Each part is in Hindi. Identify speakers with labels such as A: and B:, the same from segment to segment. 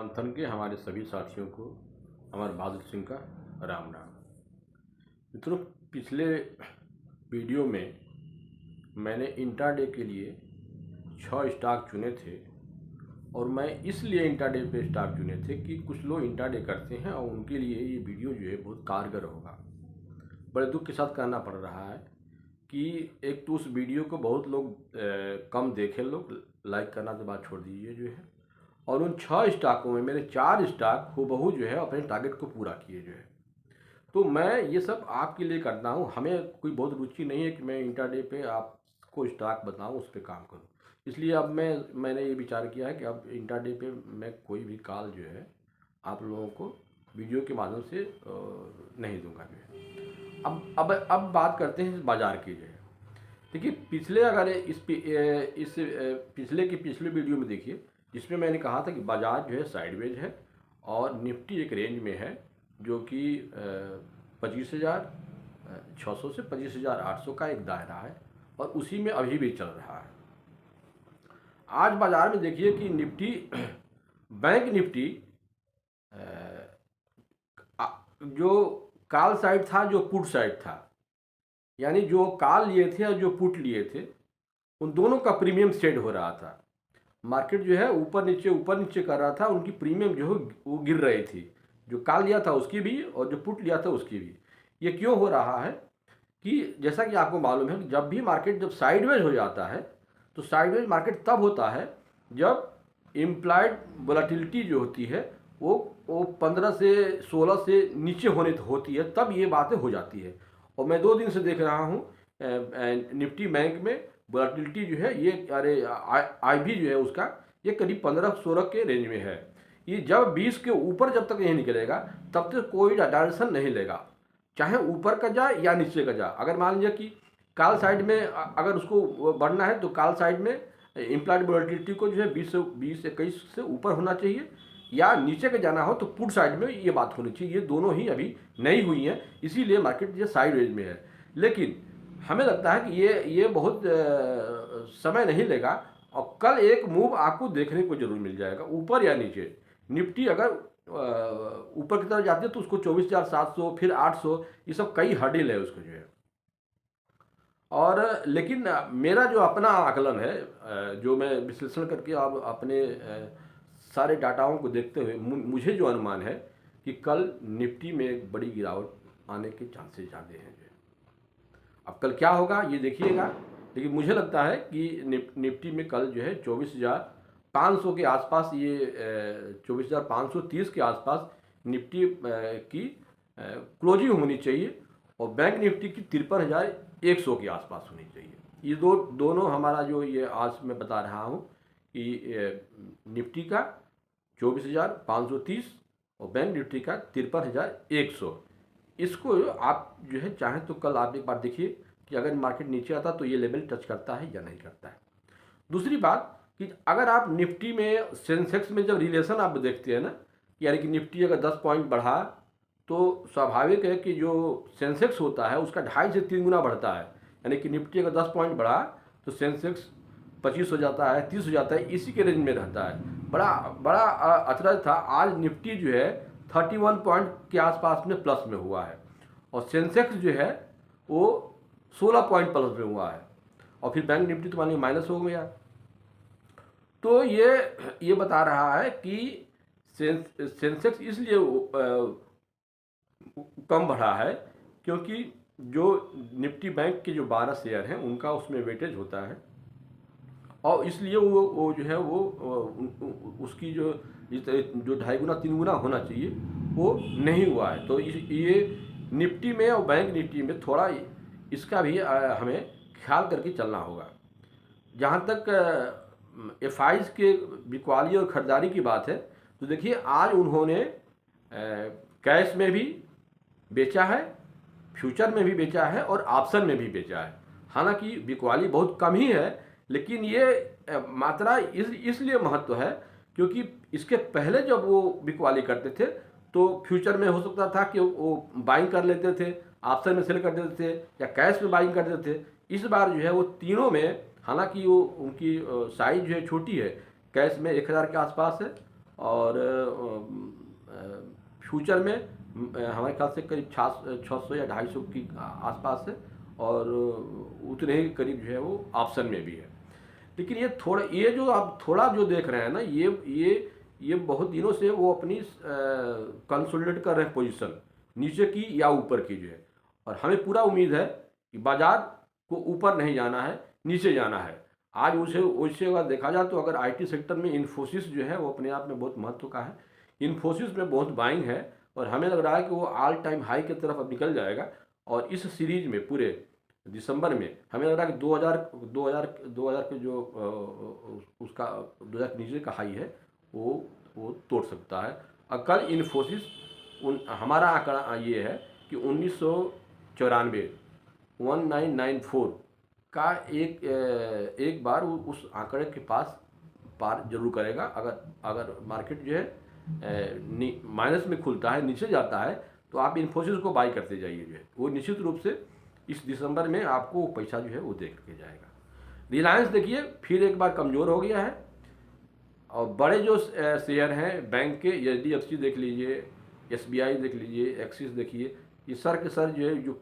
A: मंथन के हमारे सभी साथियों को अमर बहादुर सिंह का राम राम। मित्रों, पिछले वीडियो में मैंने इंट्राडे के लिए 6 स्टॉक चुने थे और मैं इसलिए इंट्राडे पे स्टॉक चुने थे कि कुछ लोग इंट्राडे करते हैं और उनके लिए ये वीडियो जो है बहुत कारगर होगा। बड़े दुख के साथ कहना पड़ रहा है कि एक तो उस वीडियो को बहुत लोग कम देखे, लोग लाइक करना तो बात छोड़ दीजिए जो है, और उन 6 स्टॉकों में मेरे 4 स्टॉक हूबहू जो है अपने टारगेट को पूरा किए जो है। तो मैं ये सब आपके लिए करता हूँ। हमें कोई बहुत रुचि नहीं है कि मैं इंट्राडे पे आपको स्टॉक बताऊँ, उस पर काम करूँ। इसलिए अब मैंने ये विचार किया है कि अब इंट्राडे पे मैं कोई भी कॉल जो है आप लोगों को वीडियो के माध्यम से नहीं दूंगा जो है। अब बात करते हैं इस बाज़ार की जो है। देखिए, पिछले अगर पिछले वीडियो में देखिए, जिसमें मैंने कहा था कि बाजार जो है साइडवेज है और निफ्टी एक रेंज में है जो कि 25,600 से 25,800 का एक दायरा है और उसी में अभी भी चल रहा है। आज बाजार में देखिए कि निफ्टी बैंक निफ्टी जो कॉल साइड था, जो पुट साइड था, यानी जो कॉल लिए थे और जो पुट लिए थे, उन दोनों का प्रीमियम सेट हो रहा था। मार्केट जो है ऊपर नीचे कर रहा था, उनकी प्रीमियम जो है वो गिर रही थी, जो कॉल लिया था उसकी भी और जो पुट लिया था उसकी भी। ये क्यों हो रहा है कि जैसा कि आपको मालूम है कि जब भी मार्केट जब साइडवेज हो जाता है तो साइडवेज मार्केट तब होता है जब इम्प्लाइड वोलेटिलिटी जो होती है वो 15 से 16 से नीचे होती है, तब ये बातें हो जाती है। और मैं 2 दिन से देख रहा हूँ निफ्टी बैंक में वोलेटिलिटी जो है ये आई भी जो है उसका ये करीब 15-16 के रेंज में है। ये जब 20 के ऊपर जब तक नहीं निकलेगा तब तक कोई डायरेक्शन नहीं लेगा, चाहे ऊपर का जाए या नीचे का जाए। अगर मान लीजिए कि कॉल साइड में अगर उसको बढ़ना है तो कॉल साइड में इम्प्लाइड वोलेटिलिटी को जो है 20-21 से ऊपर होना चाहिए, या नीचे का जाना हो तो पुट साइड में ये बात होनी चाहिए। ये दोनों ही अभी नहीं हुई हैं, इसीलिए मार्केट ये साइडवेज में है। लेकिन हमें लगता है कि ये बहुत समय नहीं लेगा और कल एक मूव आपको देखने को जरूर मिल जाएगा, ऊपर या नीचे। निफ्टी अगर ऊपर की तरफ जाती है तो उसको 24,700 फिर 800, ये सब कई हर्डल है उसको जो है। और लेकिन मेरा जो अपना आकलन है, जो मैं विश्लेषण करके अब अपने सारे डाटाओं को देखते हुए मुझे जो अनुमान है कि कल निफ्टी में एक बड़ी गिरावट आने के चांसेस ज़्यादा हैं। अब कल क्या होगा ये देखिएगा, लेकिन मुझे लगता है कि निफ्टी में कल जो है 24,500 के आसपास, ये 24,530 के आसपास निफ्टी की क्लोजिंग होनी चाहिए और बैंक निफ्टी की 53,100 के आसपास होनी चाहिए। ये दोनों हमारा जो ये आज मैं बता रहा हूँ कि निफ्टी का 24,530 और बैंक निफ्टी का 53,100, इसको आप जो है चाहें तो कल आप एक बार देखिए कि अगर मार्केट नीचे आता तो ये लेवल टच करता है या नहीं करता है। दूसरी बात कि अगर आप निफ्टी में सेंसेक्स में जब रिलेशन आप देखते हैं ना, यानी कि निफ्टी अगर 10 पॉइंट बढ़ा तो स्वाभाविक है कि जो सेंसेक्स होता है उसका 2.5 से 3 गुना बढ़ता है। यानी कि निफ्टी अगर 10 पॉइंट बढ़ा तो सेंसेक्स 25 हो जाता है, 30 हो जाता है, इसी के रेंज में रहता है। बड़ा अचरज था, आज निफ्टी जो है 31 पॉइंट के आसपास में प्लस में हुआ है और सेंसेक्स जो है वो 16 पॉइंट प्लस में हुआ है और फिर बैंक निफ्टी तो मान लीजिए माइनस हो गया। तो ये बता रहा है कि सेंसेक्स इसलिए कम बढ़ा है क्योंकि जो निफ्टी बैंक के जो 12 शेयर हैं उनका उसमें वेटेज होता है और इसलिए वो जो है वो उसकी जो 2.5 गुना 3 गुना होना चाहिए वो नहीं हुआ है। तो ये निफ्टी में और बैंक निफ्टी में थोड़ा इसका भी हमें ख्याल करके चलना होगा। जहाँ तक एफआईज के बिकवाली और ख़रीदारी की बात है तो देखिए आज उन्होंने कैश में भी बेचा है, फ्यूचर में भी बेचा है और ऑप्शन में भी बेचा है। हालांकि बिकवाली बहुत कम ही है, लेकिन ये मात्रा इसलिए महत्व है क्योंकि इसके पहले जब वो बिकवाली करते थे तो फ्यूचर में हो सकता था कि वो बाइंग कर लेते थे, ऑप्शन में सेल कर देते थे या कैश में बाइंग कर देते थे। इस बार जो है वो तीनों में, हालांकि वो उनकी साइज जो है छोटी है, कैश में 1,000 के आसपास है और फ्यूचर में हमारे ख्याल से करीब 600 या 250 की आसपास है, और उतने ही करीब जो है वो ऑप्शन में भी है। लेकिन ये थोड़ा, ये जो आप थोड़ा जो देख रहे हैं ना, ये बहुत दिनों से वो अपनी कंसोलिडेट कर रहे हैं पोजीशन, नीचे की या ऊपर की जो है। और हमें पूरा उम्मीद है कि बाजार को ऊपर नहीं जाना है, नीचे जाना है। आज उससे अगर देखा जाए तो अगर आईटी सेक्टर में इन्फोसिस जो है वो अपने आप में बहुत महत्व का है। इन्फोसिस में बहुत बाइंग है, और हमें लग रहा है कि वो ऑल टाइम हाई की तरफ अब निकल जाएगा। और इस सीरीज में पूरे दिसंबर में हमें लग रहा है कि 2000 के जो उसका 2000 के नीचे का हाई है वो तोड़ सकता है। और कल इन्फोसिस हमारा आंकड़ा ये है कि 1994 1994 का एक बार उस आंकड़े के पार जरूर करेगा। अगर मार्केट जो है माइनस में खुलता है, नीचे जाता है, तो आप इन्फोसिस को बाई करते जाइए जो है, वो निश्चित रूप से इस दिसंबर में आपको पैसा जो है वो दे के जाएगा। रिलायंस देखिए फिर एक बार कमज़ोर हो गया है, और बड़े जो शेयर हैं बैंक के, HDFC देख लीजिए, SBI देख लीजिए, एक्सिस देखिए, ये सर के सर जो है जो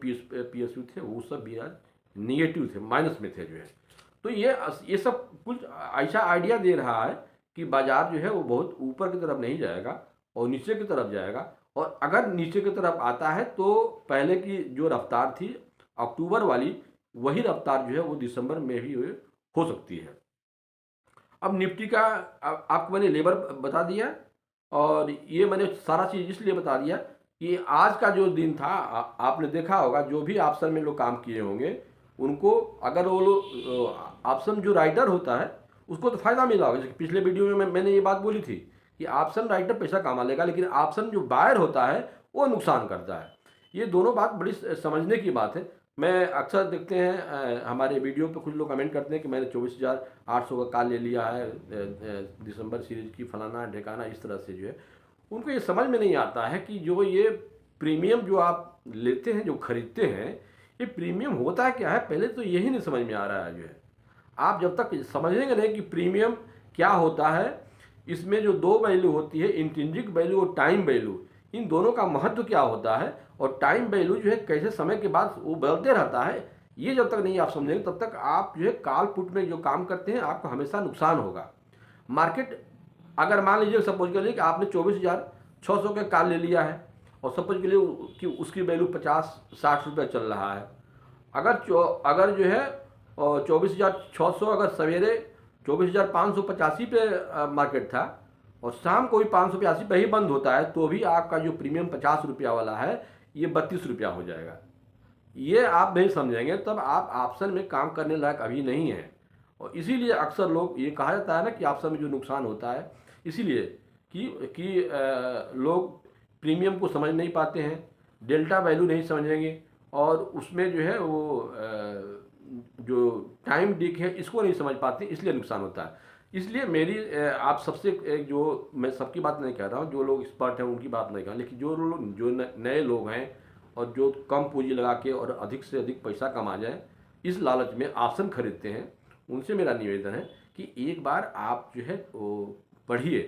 A: PSU थे वो सब भी आज निगेटिव थे, माइनस में थे जो है। तो ये सब कुछ ऐसा आइडिया दे रहा है कि बाजार जो है वो बहुत ऊपर की तरफ नहीं जाएगा और नीचे की तरफ जाएगा। और अगर नीचे की तरफ आता है तो पहले की जो रफ्तार थी अक्टूबर वाली, वही रफ्तार जो है वो दिसंबर में भी हो सकती है। अब निफ्टी का आपको मैंने लेबर बता दिया, और ये मैंने सारा चीज़ इसलिए बता दिया कि आज का जो दिन था, आपने देखा होगा जो भी ऑप्शन में लोग काम किए होंगे उनको, अगर वो लोग ऑप्शन जो राइटर होता है उसको तो फ़ायदा मिला होगा। जैसे पिछले वीडियो में मैंने ये बात बोली थी कि ऑप्शन राइटर पैसा कमा लेगा, लेकिन ऑप्शन जो बायर होता है वो नुकसान करता है। ये दोनों बात बड़ी समझने की बात है। मैं अक्सर देखते हैं हमारे वीडियो पे कुछ लोग कमेंट करते हैं कि मैंने 24,800 का कॉल ले लिया है दिसंबर सीरीज की, फलाना ढेकाना, इस तरह से जो है उनको ये समझ में नहीं आता है कि जो ये प्रीमियम जो आप लेते हैं, जो खरीदते हैं, ये प्रीमियम होता क्या है, पहले तो यही नहीं समझ में आ रहा है जो है। आप जब तक समझेंगे नहीं कि प्रीमियम क्या होता है, इसमें जो दो वैल्यू होती है, इंट्रिंसिक वैल्यू और टाइम वैल्यू, इन दोनों का महत्व क्या होता है, और टाइम वैल्यू जो है कैसे समय के बाद वो बदलते रहता है, ये जब तक नहीं आप समझेंगे तब तक आप जो है कॉल पुट में जो काम करते हैं आपको हमेशा नुकसान होगा। मार्केट अगर मान लीजिए सपोज के लिए कि आपने 24,600 का कॉल ले लिया है, और सपोज के लिए कि उसकी वैल्यू 50-60 रुपये चल रहा है, अगर जो है 24,600 अगर सवेरे 24,585 पे मार्केट था और शाम को भी 585 पे ही बंद होता है, तो भी आपका जो प्रीमियम 50 रुपया वाला है ये 32 रुपया हो जाएगा। ये आप नहीं समझेंगे तब आप ऑप्शन में काम करने लायक अभी नहीं है। और इसीलिए अक्सर लोग ये कहा जाता है ना कि ऑप्शन में जो नुकसान होता है, इसीलिए कि लोग प्रीमियम को समझ नहीं पाते हैं, डेल्टा वैल्यू नहीं समझेंगे, और उसमें जो है वो जो टाइम डिक है इसको नहीं समझ पाते, इसलिए नुकसान होता है। इसलिए मेरी आप सबसे जो मैं सबकी बात नहीं कह रहा हूँ, जो लोग एक्सपर्ट हैं उनकी बात नहीं कह रहा, लेकिन जो नए लोग हैं और जो कम पूंजी लगा के और अधिक से अधिक पैसा कमा जाए इस लालच में ऑप्शन खरीदते हैं, उनसे मेरा निवेदन है कि एक बार आप जो है वो पढ़िए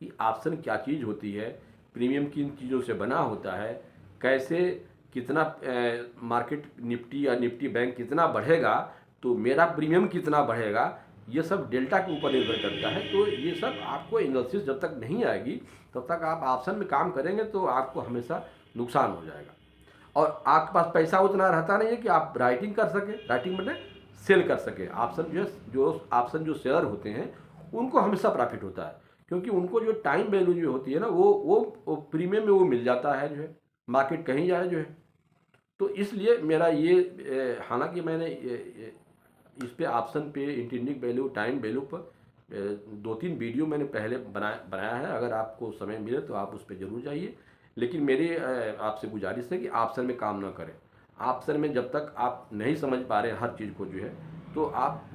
A: कि ऑप्शन क्या चीज़ होती है, प्रीमियम किन चीज़ों से बना होता है, कैसे कितना मार्केट निफ्टी या निफ्टी बैंक कितना बढ़ेगा तो मेरा प्रीमियम कितना बढ़ेगा, ये सब डेल्टा के ऊपर निर्भर करता है। तो ये सब आपको एनालिसिस जब तक नहीं आएगी तब तक आप ऑप्शन में काम करेंगे तो आपको हमेशा नुकसान हो जाएगा। और आपके पास पैसा उतना रहता नहीं है कि आप राइटिंग कर सकें, राइटिंग मतलब सेल कर सकें। ऑप्शन जो ऑप्शन जो शेयर होते हैं उनको हमेशा प्रॉफिट होता है, क्योंकि उनको जो टाइम वैल्यू जो होती है ना वो प्रीमियम में वो मिल जाता है जो है, मार्केट कहीं जाए जो है। तो इसलिए मेरा ये हालांकि मैंने इस पे ऑप्शन पे इंट्रिंसिक वैल्यू, टाइम वैल्यू पर 2-3 वीडियो मैंने पहले बनाया है, अगर आपको समय मिले तो आप उस पर ज़रूर जाइए। लेकिन मेरी आपसे गुजारिश है कि ऑप्शन में काम ना करें। ऑप्शन में जब तक आप नहीं समझ पा रहे हैं हर चीज़ को जो है, तो आप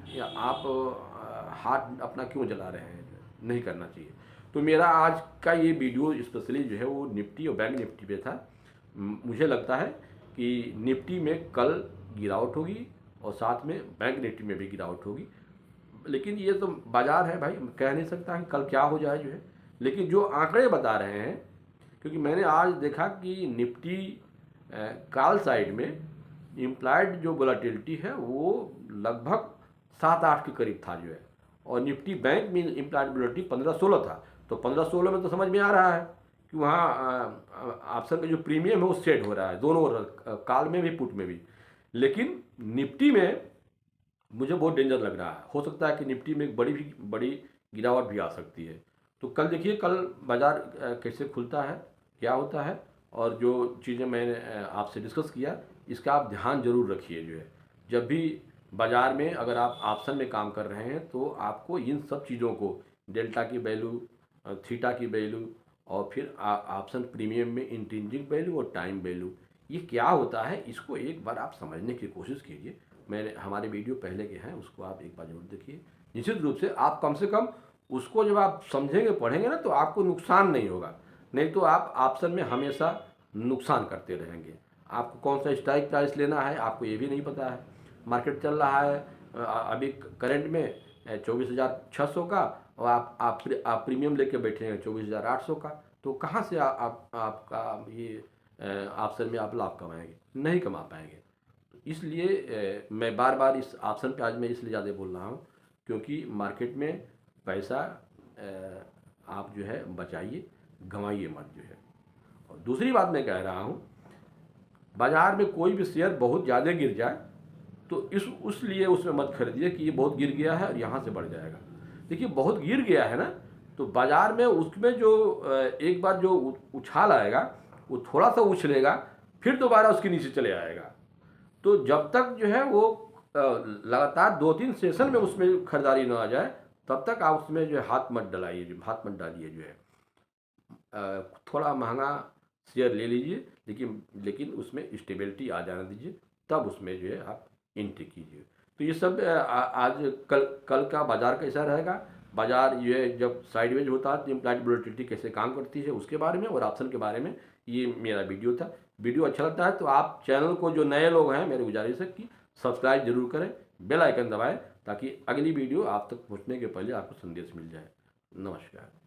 A: हाथ अपना क्यों जला रहे हैं, नहीं करना चाहिए। तो मेरा आज का ये वीडियो स्पेशली जो है वो निफ्टी और बैंक निफ्टी पे था। मुझे लगता है कि निफ्टी में कल गिरावट होगी और साथ में बैंक निफ्टी में भी गिरावट होगी, लेकिन ये तो बाजार है भाई, कह नहीं सकता कि कल क्या हो जाए जो है। लेकिन जो आंकड़े बता रहे हैं, क्योंकि मैंने आज देखा कि निफ्टी कॉल साइड में इम्प्लाइड जो वोलेटिलिटी है वो लगभग 7-8 के करीब था जो है, और निफ्टी बैंक में इम्प्लाइड वोलेटिलिटी 15-16 था। तो 15-16 में तो समझ में आ रहा है कि वहाँ ऑप्शन का जो प्रीमियम है वो सेट हो रहा है, दोनों कॉल में भी पुट में भी। लेकिन निफ्टी में मुझे बहुत डेंजर लग रहा है, हो सकता है कि निफ्टी में एक बड़ी गिरावट भी आ सकती है। तो कल देखिए, कल बाज़ार कैसे खुलता है, क्या होता है, और जो चीज़ें मैंने आपसे डिस्कस किया इसका आप ध्यान जरूर रखिए। जो है, जब भी बाज़ार में अगर आप ऑप्शन में काम कर रहे हैं तो आपको इन सब चीज़ों को, डेल्टा की वैल्यू, थीटा की वैल्यू, और फिर ऑप्शन प्रीमियम में इंट्रिंसिक वैल्यू और टाइम वैल्यू, ये क्या होता है इसको एक बार आप समझने की कोशिश कीजिए। मैंने हमारे वीडियो पहले के हैं, उसको आप एक बार जरूर देखिए। निश्चित रूप से आप कम से कम उसको जब आप समझेंगे पढ़ेंगे ना तो आपको नुकसान नहीं होगा, नहीं तो आप ऑप्शन में हमेशा नुकसान करते रहेंगे। आपको कौन सा स्ट्राइक प्राइस लेना है आपको ये भी नहीं पता है। मार्केट चल रहा है अभी करंट में 24,600 का, और आप प्रीमियम लेके बैठे हैं 24,800 का, तो कहाँ से आपका ये ऑप्शन में आप लाभ कमाएंगे? नहीं कमा पाएंगे। इसलिए मैं बार बार इस ऑप्शन पे आज मैं इसलिए ज़्यादा बोल रहा हूँ क्योंकि मार्केट में पैसा आप जो है बचाइए, गंवाइए मत जो है। और दूसरी बात मैं कह रहा हूँ, बाज़ार में कोई भी शेयर बहुत ज़्यादा गिर जाए तो उसलिए उसमें मत खरीदिए कि ये बहुत गिर गया है और यहाँ से बढ़ जाएगा। देखिए, बहुत गिर गया है ना, तो बाज़ार में उसमें जो एक बार जो उछाल आएगा वो थोड़ा सा उछलेगा, फिर दोबारा उसके नीचे चले आएगा। तो जब तक जो है वो लगातार 2-3 सेशन में उसमें खरीदारी ना आ जाए तब तक आप उसमें जो है हाथ मत डालिए जो है। थोड़ा महंगा शेयर ले लीजिए, लेकिन उसमें स्टेबिलिटी आ जाने दीजिए, तब उसमें जो है आप एंट्री कीजिए। तो ये सब आज कल का बाज़ार कैसा रहेगा, बाज़ार जो है जब साइडवेज होता है तो इम्प्लाइड वोलेटिलिटी कैसे काम करती है उसके बारे में और ऑप्शन के बारे में ये मेरा वीडियो था। वीडियो अच्छा लगता है तो आप चैनल को, जो नए लोग हैं, मेरी गुजारिश है कि सब्सक्राइब जरूर करें, बेल आइकन दबाएं ताकि अगली वीडियो आप तक पहुंचने के पहले आपको संदेश मिल जाए। नमस्कार।